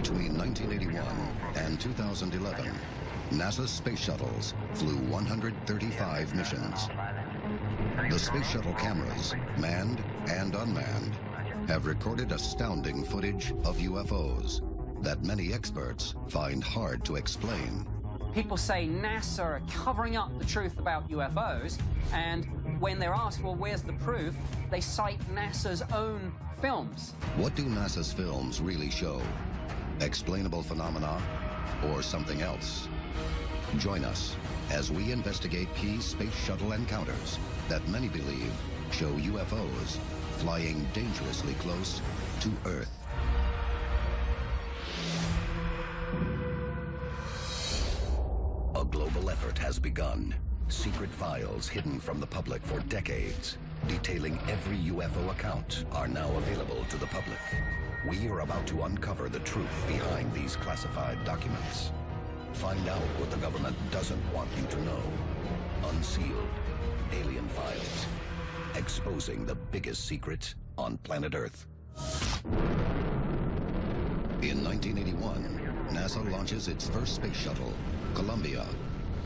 Between 1981 and 2011, NASA's space shuttles flew 135 missions. The space shuttle cameras, manned and unmanned, have recorded astounding footage of UFOs that many experts find hard to explain. People say NASA are covering up the truth about UFOs, and when they're asked, well, where's the proof, they cite NASA's own films. What do NASA's films really show? Explainable phenomena or something else? Join us as we investigate key space shuttle encounters that many believe show UFOs flying dangerously close to Earth. A global effort has begun. Secret files hidden from the public for decades, detailing every UFO account, are now available to the public. We are about to uncover the truth behind these classified documents. Find out what the government doesn't want you to know. Unsealed. Alien Files. Exposing the biggest secret on planet Earth. In 1981, NASA launches its first space shuttle, Columbia,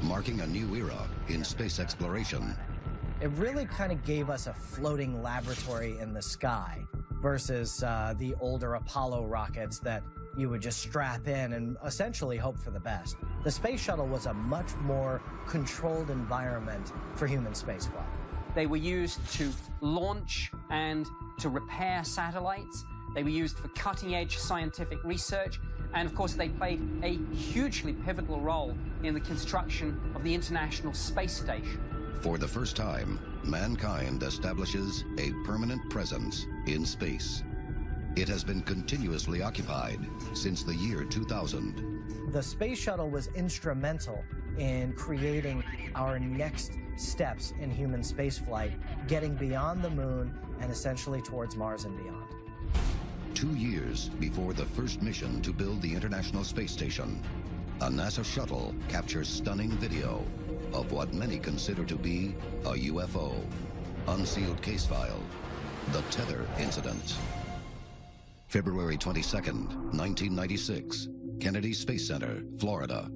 marking a new era in space exploration. It really kind of gave us a floating laboratory in the sky versus the older Apollo rockets that you would just strap in and essentially hope for the best. The space shuttle was a much more controlled environment for human spaceflight. They were used to launch and to repair satellites. They were used for cutting-edge scientific research. And of course, they played a hugely pivotal role in the construction of the International Space Station. For the first time, mankind establishes a permanent presence in space. It has been continuously occupied since the year 2000. The space shuttle was instrumental in creating our next steps in human spaceflight, getting beyond the moon and essentially towards Mars and beyond. 2 years before the first mission to build the International Space Station, a NASA shuttle captures stunning video of what many consider to be a UFO. Unsealed case file, the Tether Incident. February 22nd, 1996, Kennedy Space Center, Florida.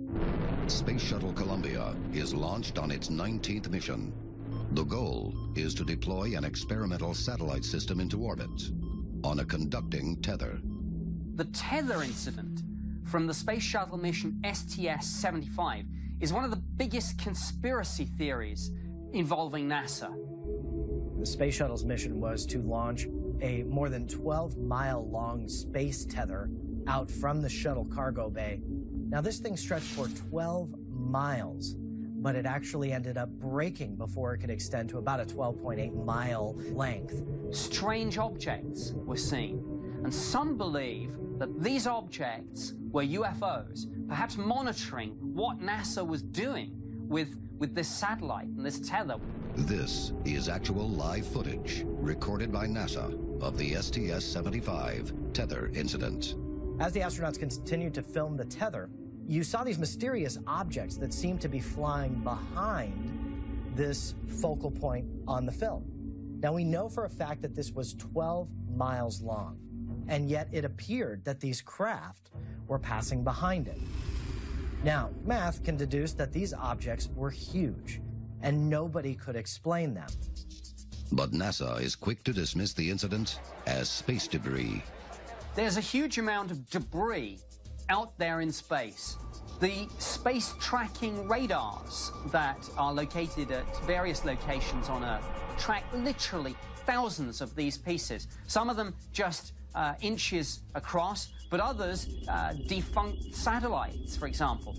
Space Shuttle Columbia is launched on its 19th mission. The goal is to deploy an experimental satellite system into orbit on a conducting tether. The tether incident from the Space Shuttle mission STS-75 is one of the biggest conspiracy theories involving NASA. The Space Shuttle's mission was to launch a more than 12-mile-long space tether out from the shuttle cargo bay. Now, this thing stretched for 12 miles, but it actually ended up breaking before it could extend to about a 12.8-mile length. Strange objects were seen, and some believe that these objects were UFOs, perhaps monitoring what NASA was doing with this satellite and this tether. This is actual live footage recorded by NASA of the STS-75 tether incident. As the astronauts continued to film the tether, you saw these mysterious objects that seemed to be flying behind this focal point on the film. Now, we know for a fact that this was 12 miles long, and yet it appeared that these craft were passing behind it. Now, math can deduce that these objects were huge, and nobody could explain them. But NASA is quick to dismiss the incident as space debris. There's a huge amount of debris out there in space. The space tracking radars that are located at various locations on Earth track literally thousands of these pieces. Some of them just inches across, but others defunct satellites, for example.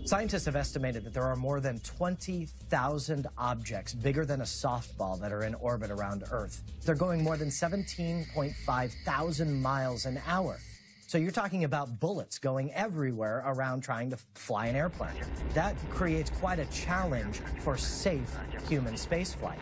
Scientists have estimated that there are more than 20,000 objects bigger than a softball that are in orbit around Earth. They're going more than 17.5 thousand miles an hour. So you're talking about bullets going everywhere around trying to fly an airplane. That creates quite a challenge for safe human spaceflight.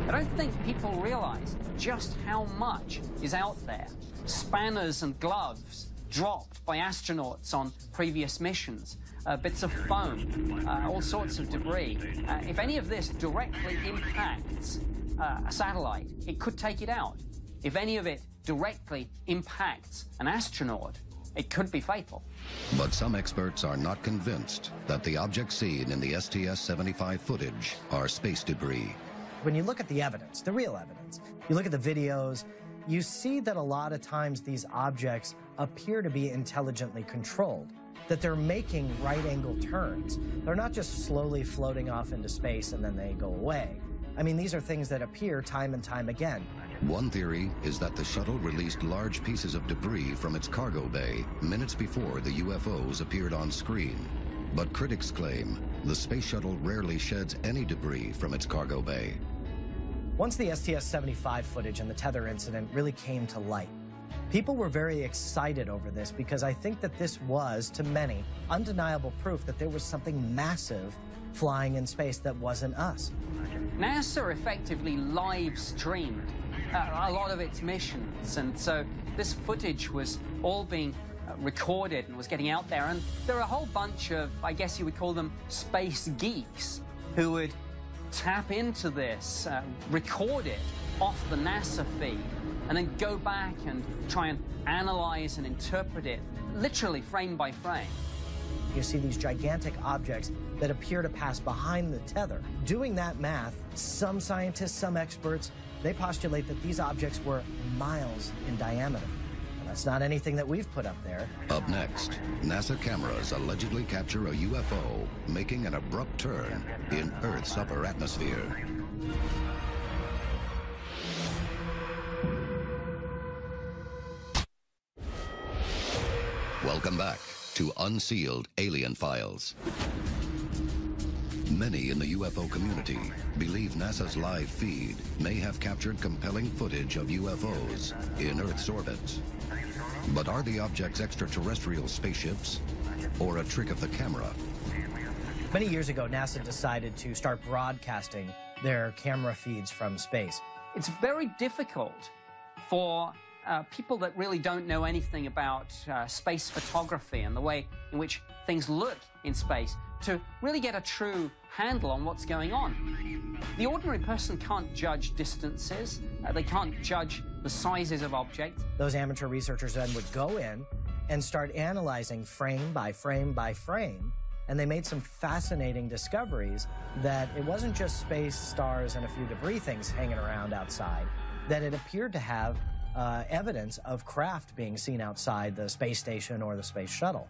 I don't think people realize just how much is out there. Spanners and gloves dropped by astronauts on previous missions, bits of foam, all sorts of debris. If any of this directly impacts a satellite, it could take it out. If any of it directly impacts an astronaut, it could be fatal. But some experts are not convinced that the objects seen in the STS-75 footage are space debris. When you look at the evidence, the real evidence, you look at the videos, you see that a lot of times these objects appear to be intelligently controlled, that they're making right-angle turns. They're not just slowly floating off into space and then they go away. I mean, these are things that appear time and time again. One theory is that the shuttle released large pieces of debris from its cargo bay minutes before the UFOs appeared on screen. But critics claim the space shuttle rarely sheds any debris from its cargo bay. Once the STS-75 footage and the tether incident really came to light, people were very excited over this because I think that this was, to many, undeniable proof that there was something massive flying in space that wasn't us. NASA effectively live streamed a lot of its missions, and so this footage was all being recorded and was getting out there, and there are a whole bunch of, I guess you would call them, space geeks who would tap into this, record it off the NASA feed, and then go back and try and analyze and interpret it, literally frame by frame. You see these gigantic objects that appear to pass behind the tether. Doing that math, some scientists, some experts, they postulate that these objects were miles in diameter. And that's not anything that we've put up there. Up next, NASA cameras allegedly capture a UFO making an abrupt turn in Earth's upper atmosphere. Welcome back to Unsealed Alien Files. Many in the UFO community believe NASA's live feed may have captured compelling footage of UFOs in Earth's orbit. But are the objects extraterrestrial spaceships or a trick of the camera? Many years ago, NASA decided to start broadcasting their camera feeds from space. It's very difficult for people that really don't know anything about space photography and the way in which things look in space to really get a true handle on what's going on. The ordinary person can't judge distances. They can't judge the sizes of objects. Those amateur researchers then would go in and start analyzing frame by frame by frame, and they made some fascinating discoveries that it wasn't just space, stars, and a few debris things hanging around outside, that it appeared to have evidence of craft being seen outside the space station or the space shuttle.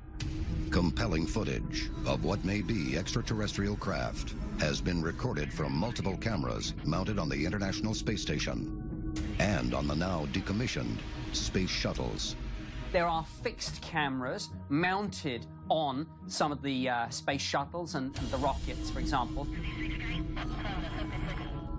Compelling footage of what may be extraterrestrial craft has been recorded from multiple cameras mounted on the International Space Station and on the now decommissioned space shuttles. There are fixed cameras mounted on some of the space shuttles and the rockets, for example.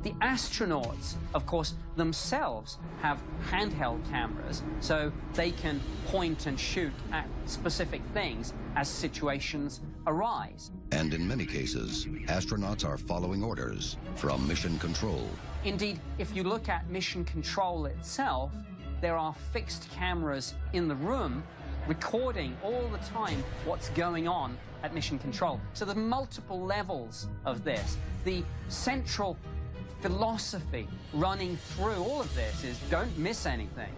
The astronauts, of course, themselves have handheld cameras, so they can point and shoot at specific things as situations arise. And in many cases, astronauts are following orders from Mission Control. Indeed, if you look at Mission Control itself, there are fixed cameras in the room recording all the time what's going on at Mission Control. So there's multiple levels of this. The central philosophy running through all of this is don't miss anything.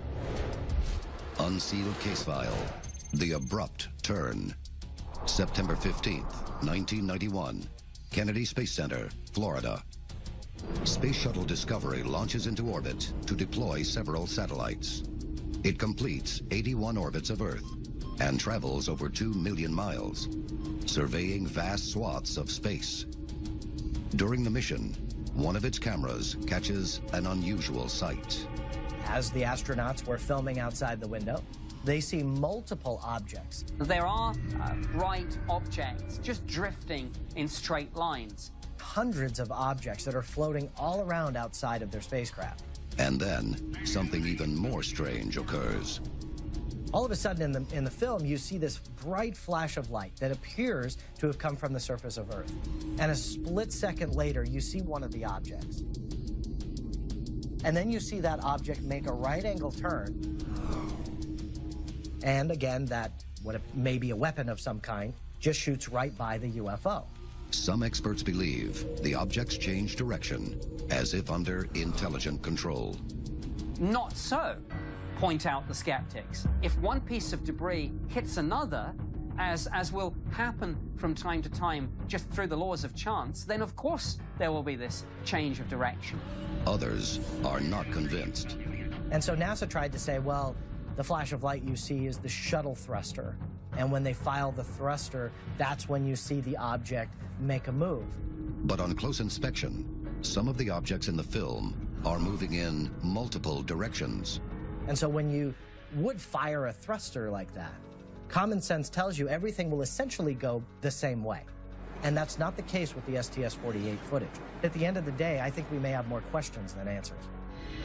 Unsealed case file, The Abrupt Turn. September 15th, 1991, Kennedy Space Center, Florida. Space Shuttle Discovery launches into orbit to deploy several satellites. It completes 81 orbits of Earth and travels over 2 million miles, surveying vast swaths of space. During the mission, one of its cameras catches an unusual sight. As the astronauts were filming outside the window, they see multiple objects. There are bright objects just drifting in straight lines. Hundreds of objects that are floating all around outside of their spacecraft. And then something even more strange occurs. All of a sudden in the film, you see this bright flash of light that appears to have come from the surface of Earth. And a split second later, you see one of the objects. And then you see that object make a right-angle turn. And again, that, what may be a weapon of some kind, just shoots right by the UFO. Some experts believe the objects change direction as if under intelligent control. Not so. point out the skeptics. If one piece of debris hits another, as will happen from time to time just through the laws of chance, then of course there will be this change of direction. Others are not convinced. And so NASA tried to say, well, the flash of light you see is the shuttle thruster. And when they file the thruster, that's when you see the object make a move. But on close inspection, some of the objects in the film are moving in multiple directions. And so when you would fire a thruster like that, common sense tells you everything will essentially go the same way. And that's not the case with the STS-48 footage. At the end of the day, I think we may have more questions than answers.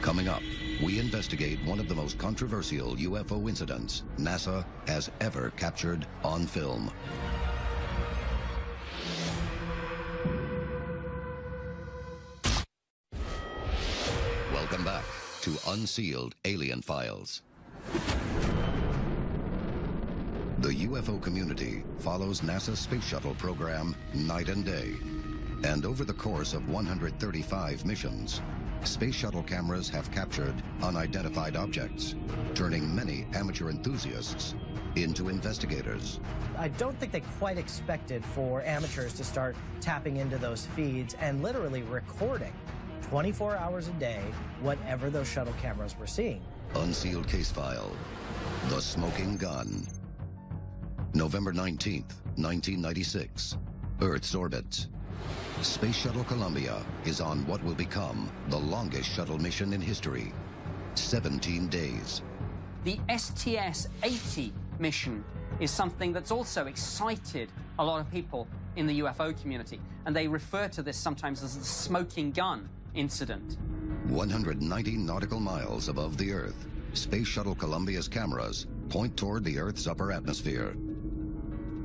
Coming up, we investigate one of the most controversial UFO incidents NASA has ever captured on film. Welcome back to Unsealed Alien Files. The UFO community follows NASA's Space Shuttle program night and day. And over the course of 135 missions, Space Shuttle cameras have captured unidentified objects, turning many amateur enthusiasts into investigators. I don't think they quite expected for amateurs to start tapping into those feeds and literally recording 24 hours a day whatever those shuttle cameras were seeing. Unsealed case file, The Smoking Gun. November 19th, 1996, Earth's orbit. Space Shuttle Columbia is on what will become the longest shuttle mission in history, 17 days. The STS-80 mission is something that's also excited a lot of people in the UFO community, and they refer to this sometimes as the smoking gun incident. 190 nautical miles above the Earth, Space Shuttle Columbia's cameras point toward the Earth's upper atmosphere.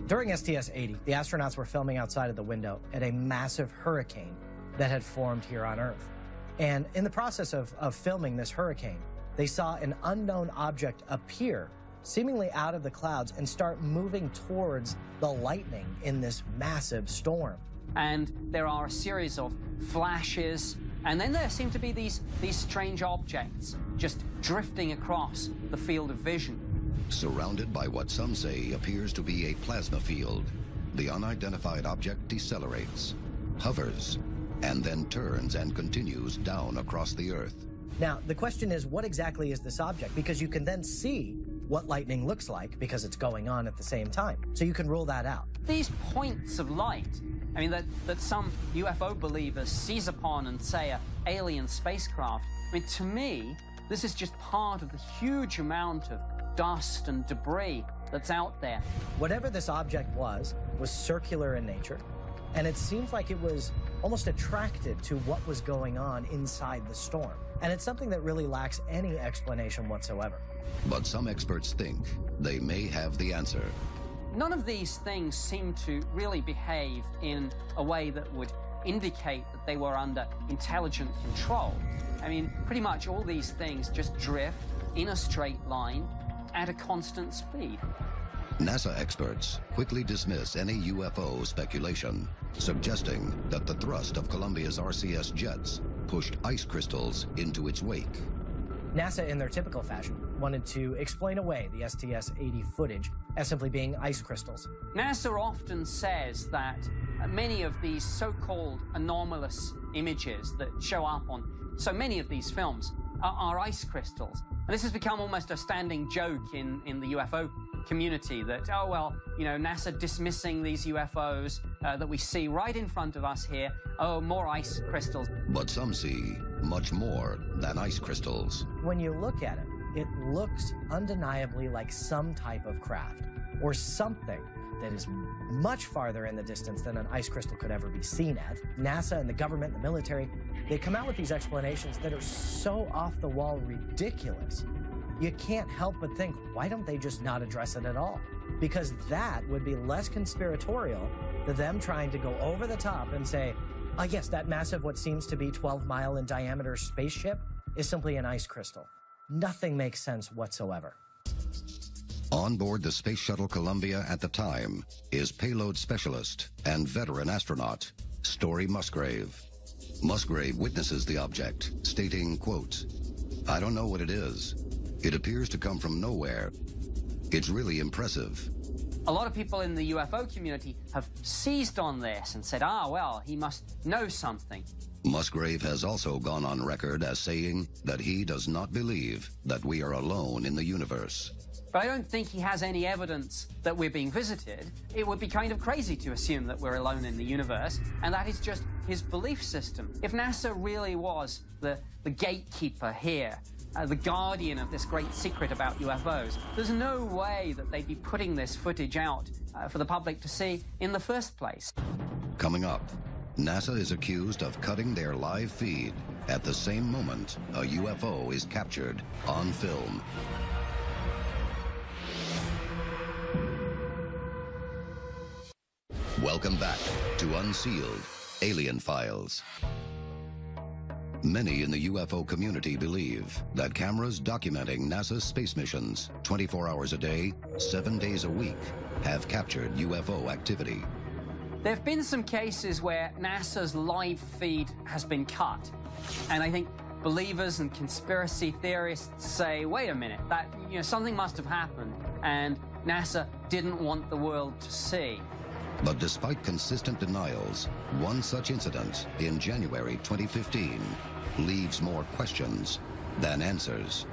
During STS-80, the astronauts were filming outside of the window at a massive hurricane that had formed here on Earth. And in the process of filming this hurricane, they saw an unknown object appear seemingly out of the clouds and start moving towards the lightning in this massive storm. And there are a series of flashes, and then there seem to be these strange objects just drifting across the field of vision. Surrounded by what some say appears to be a plasma field, the unidentified object decelerates, hovers, and then turns and continues down across the Earth. Now, the question is, what exactly is this object? Because you can then see what lightning looks like because it's going on at the same time. So you can rule that out. These points of light, I mean, that some UFO believers seize upon and say are alien spacecraft, I mean, to me, this is just part of the huge amount of dust and debris that's out there. Whatever this object was circular in nature, and it seems like it was almost attracted to what was going on inside the storm. And it's something that really lacks any explanation whatsoever. But some experts think they may have the answer. None of these things seem to really behave in a way that would indicate that they were under intelligent control. I mean, pretty much all these things just drift in a straight line at a constant speed. NASA experts quickly dismiss any UFO speculation, suggesting that the thrust of Columbia's RCS jets pushed ice crystals into its wake. NASA, in their typical fashion, wanted to explain away the STS-80 footage as simply being ice crystals. NASA often says that many of these so-called anomalous images that show up on so many of these films are ice crystals. And this has become almost a standing joke in the UFO community that, oh, well, you know, NASA dismissing these UFOs that we see right in front of us here. Oh, more ice crystals. But some see much more than ice crystals. When you look at it, it looks undeniably like some type of craft or something that is much farther in the distance than an ice crystal could ever be seen at. NASA and the government, the military, they come out with these explanations that are so off-the-wall ridiculous. You can't help but think, why don't they just not address it at all? Because that would be less conspiratorial than them trying to go over the top and say, yes, that massive, what seems to be 12-mile in diameter spaceship is simply an ice crystal. Nothing makes sense whatsoever. On board the Space Shuttle Columbia at the time is payload specialist and veteran astronaut Story Musgrave. Musgrave witnesses the object, stating, quote, "I don't know what it is, It appears to come from nowhere. It's really impressive. A lot of people in the UFO community have seized on this and said, well, he must know something. Musgrave has also gone on record as saying that he does not believe that we are alone in the universe. But I don't think he has any evidence that we're being visited. It would be kind of crazy to assume that we're alone in the universe, and that is just his belief system. If NASA really was the gatekeeper here, the guardian of this great secret about UFOs, there's no way that they'd be putting this footage out for the public to see in the first place. Coming up, NASA is accused of cutting their live feed at the same moment a UFO is captured on film. Welcome back to Unsealed, Alien Files. Many in the UFO community believe that cameras documenting NASA's space missions 24 hours a day, 7 days a week have captured UFO activity. There have been some cases where NASA's live feed has been cut, and I think believers and conspiracy theorists say, wait a minute, that something must have happened, and NASA didn't want the world to see. But despite consistent denials, one such incident in January 2015 leaves more questions than answers.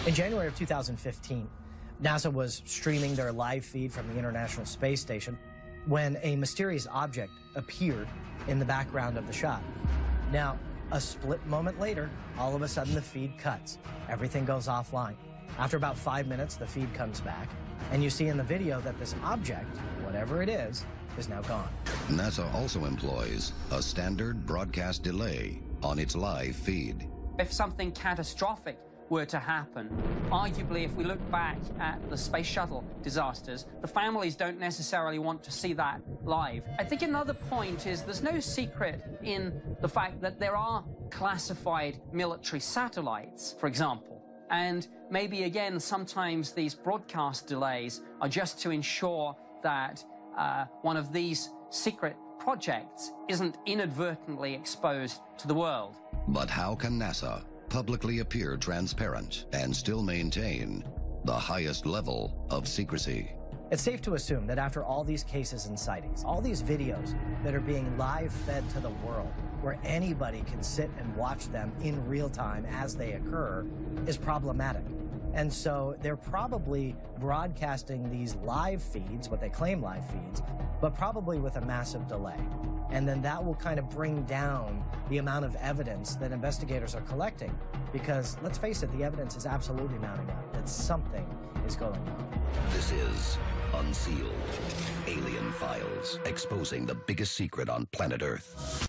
In January of 2015, NASA was streaming their live feed from the International Space Station when a mysterious object appeared in the background of the shot. Now, a split moment later, all of a sudden the feed cuts. Everything goes offline. After about 5 minutes, the feed comes back, and you see in the video that this object, whatever it is now gone. NASA also employs a standard broadcast delay on its live feed. If something catastrophic were to happen, arguably if we look back at the space shuttle disasters, the families don't necessarily want to see that live. I think another point is there's no secret in the fact that there are classified military satellites, for example. And maybe, again, sometimes these broadcast delays are just to ensure that one of these secret projects isn't inadvertently exposed to the world. But how can NASA publicly appear transparent and still maintain the highest level of secrecy? It's safe to assume that after all these cases and sightings, all these videos that are being live fed to the world, where anybody can sit and watch them in real time as they occur, is problematic. And so they're probably broadcasting these live feeds, what they claim live feeds, but probably with a massive delay. And then that will kind of bring down the amount of evidence that investigators are collecting. Because let's face it, the evidence is absolutely mounting up that something is going on. This is Unsealed, Alien Files, exposing the biggest secret on planet Earth.